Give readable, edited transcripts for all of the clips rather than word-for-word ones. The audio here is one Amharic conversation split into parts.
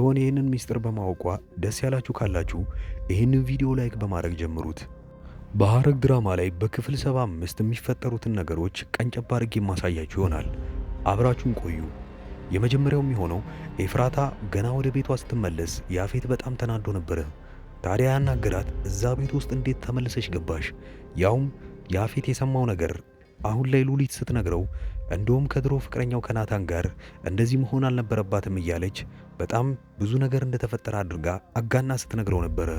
ጽዮን ይህንን ሚስጥር በማወቋ ደስ ያላችሁ ካላችሁ ይህንን ቪዲዮ ላይክ በማድረግ ጀምሩት። በሐረግ ድራማ ላይ በክፍል 75 የሚፈጠሩትን ነገሮች ቀንጨብ አድርጌ የማሳያችሁ ይሆናል። አብራችሁን ቆዩ። የመጀመሪያው የሚሆነው ኤፍራታ ገና ወደ ቤቷ ስትመለስ ያፌት በጣም ተናዶ ነበረ። ታዲያ ያናገራት እዛ ቤት ውስጥ እንዴት ተመልሰሽ ገባሽ? ያውም ያፌት የሰማው ነገር አሁን ላይ ሉሊት ስትነግረው እንደውም ከድሮ ፍቅረኛው ከናታን ጋር እንደዚህ መሆን አልነበረባትም እያለች በጣም ብዙ ነገር እንደተፈጠረ አድርጋ አጋና ስትነግረው ነበረ።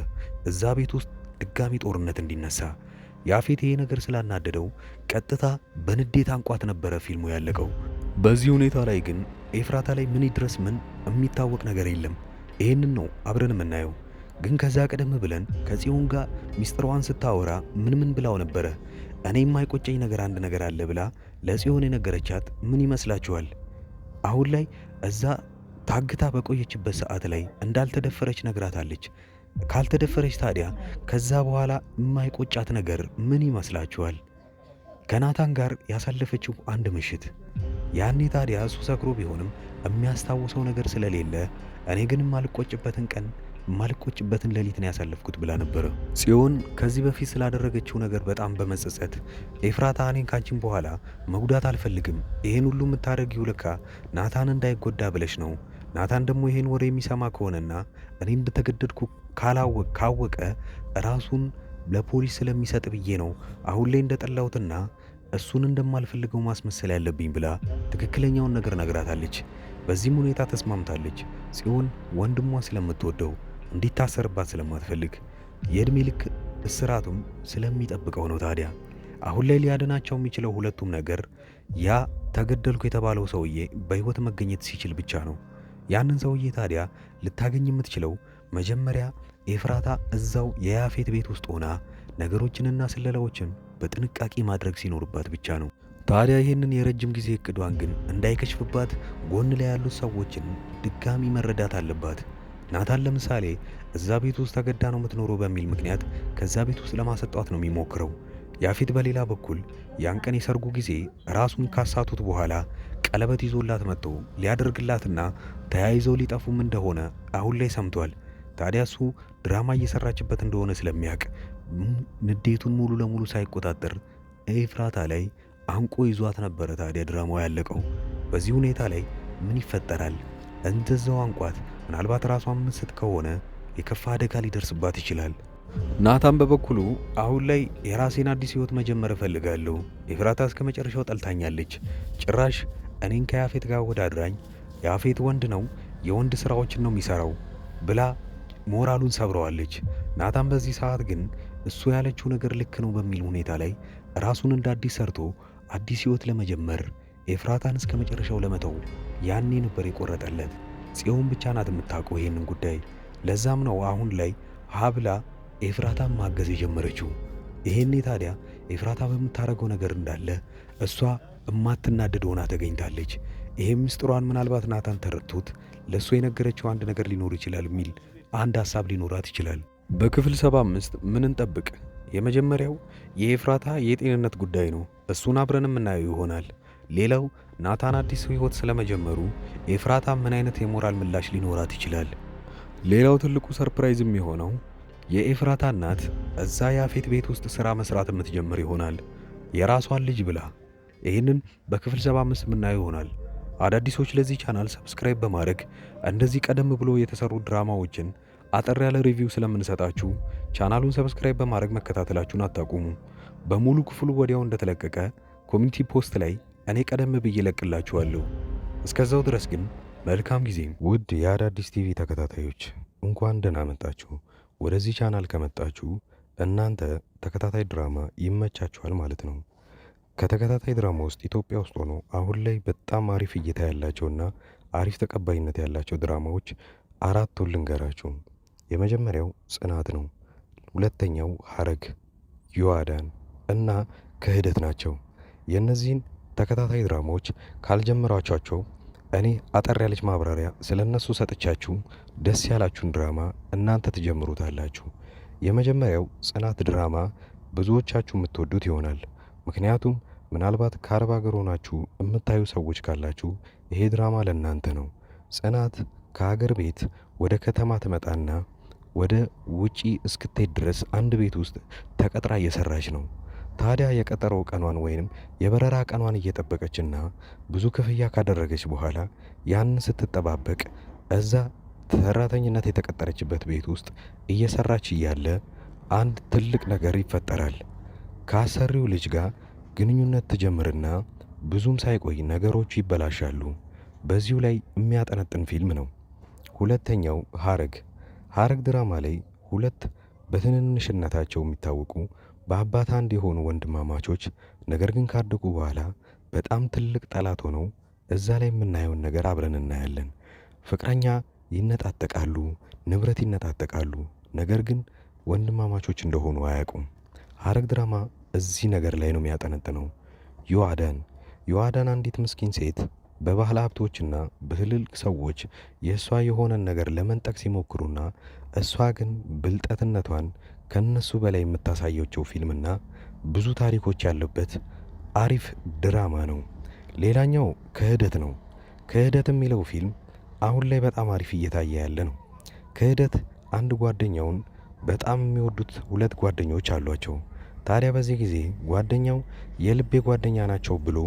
እዛ ቤት ውስጥ ድጋሚ ጦርነት እንዲነሳ ያፌት ይሄ ነገር ስላናደደው ቀጥታ በንዴት አንቋት ነበረ ፊልሙ ያለቀው። በዚህ ሁኔታ ላይ ግን ኤፍራታ ላይ ምን ይድረስ ምን የሚታወቅ ነገር የለም። ይሄንን ነው አብረን የምናየው። ግን ከዛ ቀደም ብለን ከጽዮን ጋር ሚስጥሯን ስታወራ ምን ብላው ነበረ? እኔ የማይቆጨኝ ነገር አንድ ነገር አለ ብላ ለጽዮን የነገረቻት ምን ይመስላችኋል? አሁን ላይ እዛ ታግታ በቆየችበት ሰዓት ላይ እንዳልተደፈረች ነግራታለች። ካልተደፈረች ታዲያ ከዛ በኋላ የማይቆጫት ነገር ምን ይመስላችኋል? ከናታን ጋር ያሳለፈችው አንድ ምሽት። ያኔ ታዲያ እሱ ሰክሮ ቢሆንም የሚያስታውሰው ነገር ስለሌለ እኔ ግን የማልቆጭበትን ቀን የማልቆጭበትን ሌሊት ነው ያሳለፍኩት ብላ ነበረ። ጽዮን ከዚህ በፊት ስላደረገችው ነገር በጣም በመጸጸት ኤፍራታ እኔን ካንቺም በኋላ መጉዳት አልፈልግም፣ ይሄን ሁሉ የምታደርጊው ልካ ናታን እንዳይጎዳ ብለሽ ነው። ናታን ደግሞ ይሄን ወሬ የሚሰማ ከሆነና እኔ እንደተገደድኩ ካወቀ ራሱን ለፖሊስ ስለሚሰጥ ብዬ ነው አሁን ላይ እንደጠላሁትና እሱን እንደማልፈልገው ማስመሰል ያለብኝ ብላ ትክክለኛውን ነገር ነግራታለች። በዚህም ሁኔታ ተስማምታለች። ጽዮን ወንድሟ ስለምትወደው እንዲታሰርባት ስለማትፈልግ የእድሜ ልክ እስራቱም ስለሚጠብቀው ነው። ታዲያ አሁን ላይ ሊያድናቸው የሚችለው ሁለቱም ነገር ያ ተገደልኩ የተባለው ሰውዬ በሕይወት መገኘት ሲችል ብቻ ነው። ያንን ሰውዬ ታዲያ ልታገኝ የምትችለው መጀመሪያ ኤፍራታ እዛው የያፌት ቤት ውስጥ ሆና ነገሮችንና ስለላዎችን በጥንቃቄ ማድረግ ሲኖርባት ብቻ ነው። ታዲያ ይህንን የረጅም ጊዜ እቅዷን ግን እንዳይከሽፍባት ጎን ላይ ያሉት ሰዎችን ድጋሚ መረዳት አለባት። ናታን ለምሳሌ እዛ ቤት ውስጥ ተገዳ ነው የምትኖረው በሚል ምክንያት ከዛ ቤት ውስጥ ለማሰጧት ነው የሚሞክረው። ያፌት በሌላ በኩል ያን ቀን የሰርጉ ጊዜ ራሱን ካሳቱት በኋላ ቀለበት ይዞላት መጥቶ ሊያደርግላትና ተያይዘው ሊጠፉም እንደሆነ አሁን ላይ ሰምቷል። ታዲያ እሱ ድራማ እየሰራችበት እንደሆነ ስለሚያውቅ ንዴቱን ሙሉ ለሙሉ ሳይቆጣጠር ኤፍራታ ላይ አንቆ ይዟት ነበረ። ታዲያ ድራማው ያለቀው በዚህ ሁኔታ ላይ ምን ይፈጠራል? እንደዛው አንቋት ምናልባት ራሷን ምስት ከሆነ የከፋ አደጋ ሊደርስባት ይችላል። ናታን በበኩሉ አሁን ላይ የራሴን አዲስ ህይወት መጀመር እፈልጋለሁ፣ ኤፍራታ እስከ መጨረሻው ጠልታኛለች፣ ጭራሽ እኔን ከያፌት ጋር ወዳድራኝ፣ ያፌት ወንድ ነው የወንድ ስራዎችን ነው የሚሰራው ብላ ሞራሉን ሰብረዋለች። ናታን በዚህ ሰዓት ግን እሱ ያለችው ነገር ልክ ነው በሚል ሁኔታ ላይ ራሱን እንደ አዲስ ሰርቶ አዲስ ህይወት ለመጀመር ኤፍራታን እስከ መጨረሻው ለመተው ያኔ ነበር የቆረጠለት። ጽዮን ብቻ ናት የምታውቀው ይህንን ጉዳይ። ለዛም ነው አሁን ላይ ሀብላ ኤፍራታን ማገዝ የጀመረችው። ይሄኔ ታዲያ ኤፍራታ በምታደርገው ነገር እንዳለ እሷ እማትናደድ ሆና ተገኝታለች። ይሄም ምስጢሯን ምናልባት ናታን ተረድቶት ለእሱ የነገረችው አንድ ነገር ሊኖር ይችላል የሚል አንድ ሀሳብ ሊኖራት ይችላል። በክፍል 75 ምን እንጠብቅ? የመጀመሪያው የኤፍራታ የጤንነት ጉዳይ ነው። እሱን አብረን የምናየው ይሆናል። ሌላው ናታን አዲስ ህይወት ስለመጀመሩ ኤፍራታ ምን አይነት የሞራል ምላሽ ሊኖራት ይችላል? ሌላው ትልቁ ሰርፕራይዝ የሚሆነው የኤፍራታ እናት እዛ ያፌት ቤት ውስጥ ሥራ መስራት የምትጀምር ይሆናል የራሷን ልጅ ብላ። ይህንን በክፍል 75 የምናየው ይሆናል። አዳዲሶች ለዚህ ቻናል ሰብስክራይብ በማድረግ እንደዚህ ቀደም ብሎ የተሰሩ ድራማዎችን አጠር ያለ ሪቪው ስለምንሰጣችሁ ቻናሉን ሰብስክራይብ በማድረግ መከታተላችሁን አታቁሙ። በሙሉ ክፍሉ ወዲያው እንደተለቀቀ ኮሚኒቲ ፖስት ላይ እኔ ቀደም ብዬ ለቅላችኋለሁ። እስከዛው ድረስ ግን መልካም ጊዜ። ውድ የአዳዲስ ቲቪ ተከታታዮች እንኳን ደህና መጣችሁ። ወደዚህ ቻናል ከመጣችሁ እናንተ ተከታታይ ድራማ ይመቻችኋል ማለት ነው። ከተከታታይ ድራማ ውስጥ ኢትዮጵያ ውስጥ ሆኖ አሁን ላይ በጣም አሪፍ እይታ ያላቸውና አሪፍ ተቀባይነት ያላቸው ድራማዎች አራቱን ልንገራችሁ። የመጀመሪያው ጽናት ነው። ሁለተኛው ሐረግ፣ ዮአዳን እና ክህደት ናቸው። የእነዚህን ተከታታይ ድራማዎች ካልጀመራችኋቸው እኔ አጠር ያለች ማብራሪያ ስለነሱ ሰጥቻችሁ ደስ ያላችሁን ድራማ እናንተ ትጀምሩታላችሁ። የመጀመሪያው ጽናት ድራማ ብዙዎቻችሁ የምትወዱት ይሆናል። ምክንያቱም ምናልባት ከአረብ ሀገር ሆናችሁ የምታዩ ሰዎች ካላችሁ ይሄ ድራማ ለእናንተ ነው። ጽናት ከሀገር ቤት ወደ ከተማ ትመጣና ወደ ውጪ እስክትሄድ ድረስ አንድ ቤት ውስጥ ተቀጥራ እየሰራች ነው። ታዲያ የቀጠሮ ቀኗን ወይንም የበረራ ቀኗን እየጠበቀችና ብዙ ክፍያ ካደረገች በኋላ ያንን ስትጠባበቅ እዛ ሰራተኝነት የተቀጠረችበት ቤት ውስጥ እየሰራች እያለ አንድ ትልቅ ነገር ይፈጠራል። ከአሰሪው ልጅ ጋር ግንኙነት ትጀምርና ብዙም ሳይቆይ ነገሮቹ ይበላሻሉ። በዚሁ ላይ የሚያጠነጥን ፊልም ነው። ሁለተኛው ሐረግ ድራማ ላይ ሁለት በትንንሽነታቸው የሚታወቁ በአባት አንድ የሆኑ ወንድማማቾች ነገር ግን ካደጉ በኋላ በጣም ትልቅ ጠላት ሆነው እዛ ላይ የምናየውን ነገር አብረን እናያለን። ፍቅረኛ ይነጣጠቃሉ፣ ንብረት ይነጣጠቃሉ። ነገር ግን ወንድማማቾች እንደሆኑ አያውቁም። ሐረግ ድራማ እዚህ ነገር ላይ ነው የሚያጠነጥነው። ዮአዳን አንዲት ምስኪን ሴት በባህል ሀብቶችና በትልልቅ ሰዎች የእሷ የሆነን ነገር ለመንጠቅ ሲሞክሩና እሷ ግን ብልጠትነቷን ከነሱ በላይ የምታሳየቸው ፊልምና ብዙ ታሪኮች ያለበት አሪፍ ድራማ ነው። ሌላኛው ክህደት ነው። ክህደት የሚለው ፊልም አሁን ላይ በጣም አሪፍ እየታየ ያለ ነው። ክህደት አንድ ጓደኛውን በጣም የሚወዱት ሁለት ጓደኞች አሏቸው። ታዲያ በዚህ ጊዜ ጓደኛው የልቤ ጓደኛ ናቸው ብሎ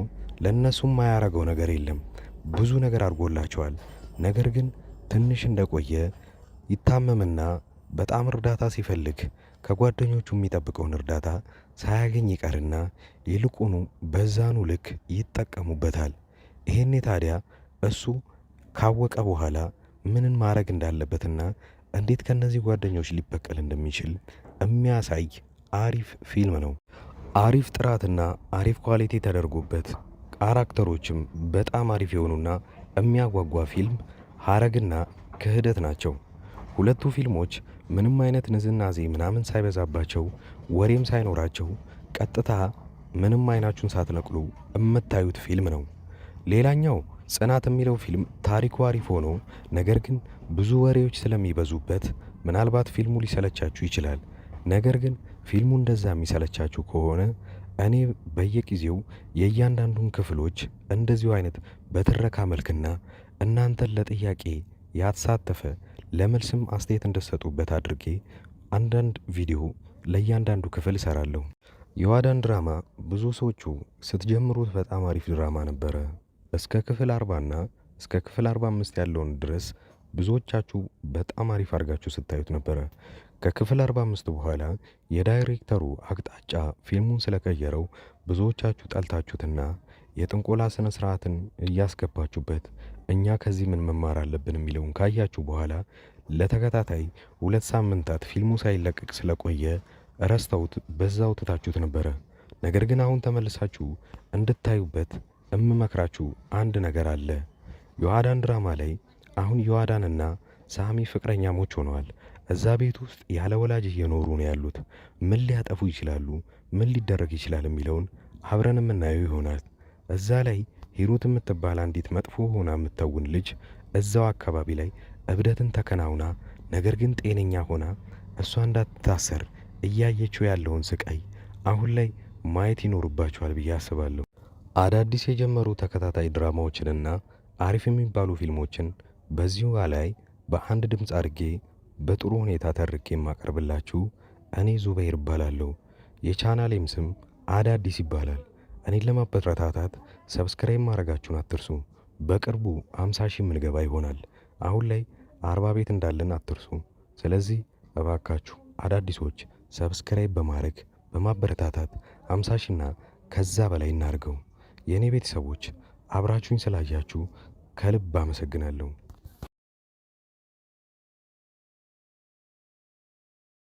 ለእነሱም ማያረገው ነገር የለም። ብዙ ነገር አድርጎላቸዋል። ነገር ግን ትንሽ እንደቆየ ይታመምና በጣም እርዳታ ሲፈልግ ከጓደኞቹ የሚጠብቀውን እርዳታ ሳያገኝ ይቀርና ይልቁኑ በዛኑ ልክ ይጠቀሙበታል። ይሄኔ ታዲያ እሱ ካወቀ በኋላ ምንን ማድረግ እንዳለበትና እንዴት ከነዚህ ጓደኞች ሊበቀል እንደሚችል የሚያሳይ አሪፍ ፊልም ነው። አሪፍ ጥራትና አሪፍ ኳሊቲ ተደርጎበት ካራክተሮችም በጣም አሪፍ የሆኑና የሚያጓጓ ፊልም ሐረግና ክህደት ናቸው። ሁለቱ ፊልሞች ምንም አይነት ንዝናዜ ምናምን ሳይበዛባቸው ወሬም ሳይኖራቸው ቀጥታ ምንም አይናችሁን ሳትነቅሉ የምታዩት ፊልም ነው። ሌላኛው ጽናት የሚለው ፊልም ታሪኩ አሪፍ ሆኖ ነገር ግን ብዙ ወሬዎች ስለሚበዙበት ምናልባት ፊልሙ ሊሰለቻችሁ ይችላል። ነገር ግን ፊልሙ እንደዛ የሚሰለቻችሁ ከሆነ እኔ በየጊዜው የእያንዳንዱን ክፍሎች እንደዚሁ አይነት በትረካ መልክና እናንተን ለጥያቄ ያሳተፈ ለመልስም አስተያየት እንደሰጡበት አድርጌ አንዳንድ ቪዲዮ ለእያንዳንዱ ክፍል እሰራለሁ። የዮአዳን ድራማ ብዙ ሰዎቹ ስትጀምሩት በጣም አሪፍ ድራማ ነበረ። እስከ ክፍል 40 እና እስከ ክፍል 45 ያለውን ድረስ ብዙዎቻችሁ በጣም አሪፍ አድርጋችሁ ስታዩት ነበረ። ከክፍል 45 በኋላ የዳይሬክተሩ አቅጣጫ ፊልሙን ስለቀየረው ብዙዎቻችሁ ጠልታችሁትና የጥንቆላ ስነ ስርዓትን እያስገባችሁበት እኛ ከዚህ ምን መማር አለብን የሚለውን ካያችሁ በኋላ ለተከታታይ 2 ሳምንታት ፊልሙ ሳይለቀቅ ስለቆየ ረስተውት በዛው ትታችሁት ነበረ። ነገር ግን አሁን ተመልሳችሁ እንድታዩበት እምመክራችሁ አንድ ነገር አለ። ዮአዳን ድራማ ላይ አሁን ዮአዳንና ሳሚ ፍቅረኛሞች ሆነዋል። እዛ ቤት ውስጥ ያለ ወላጅ እየኖሩ ነው ያሉት። ምን ሊያጠፉ ይችላሉ፣ ምን ሊደረግ ይችላል የሚለውን አብረን የምናየው ይሆናል። እዛ ላይ ሂሩት የምትባል አንዲት መጥፎ ሆና የምትተውን ልጅ እዛው አካባቢ ላይ እብደትን ተከናውና ነገር ግን ጤነኛ ሆና እሷ እንዳትታሰር እያየችው ያለውን ስቃይ አሁን ላይ ማየት ይኖርባቸዋል ብዬ አስባለሁ። አዳዲስ የጀመሩ ተከታታይ ድራማዎችንና አሪፍ የሚባሉ ፊልሞችን በዚሁ ላይ በአንድ ድምፅ አድርጌ በጥሩ ሁኔታ ተርኬ የማቀርብላችሁ እኔ ዙበይር እባላለሁ። የቻናሌም ስም አዳዲስ ይባላል። እኔን ለማበረታታት ሰብስክራይብ ማድረጋችሁን አትርሱ። በቅርቡ 50 ሺህ ምንገባ ይሆናል። አሁን ላይ 40 ቤት እንዳለን አትርሱ። ስለዚህ እባካችሁ አዳዲሶች ሰብስክራይብ በማድረግ በማበረታታት 50 ሺህና ከዛ በላይ እናርገው። የእኔ ቤተሰቦች አብራችሁኝ ስላያችሁ ከልብ አመሰግናለሁ።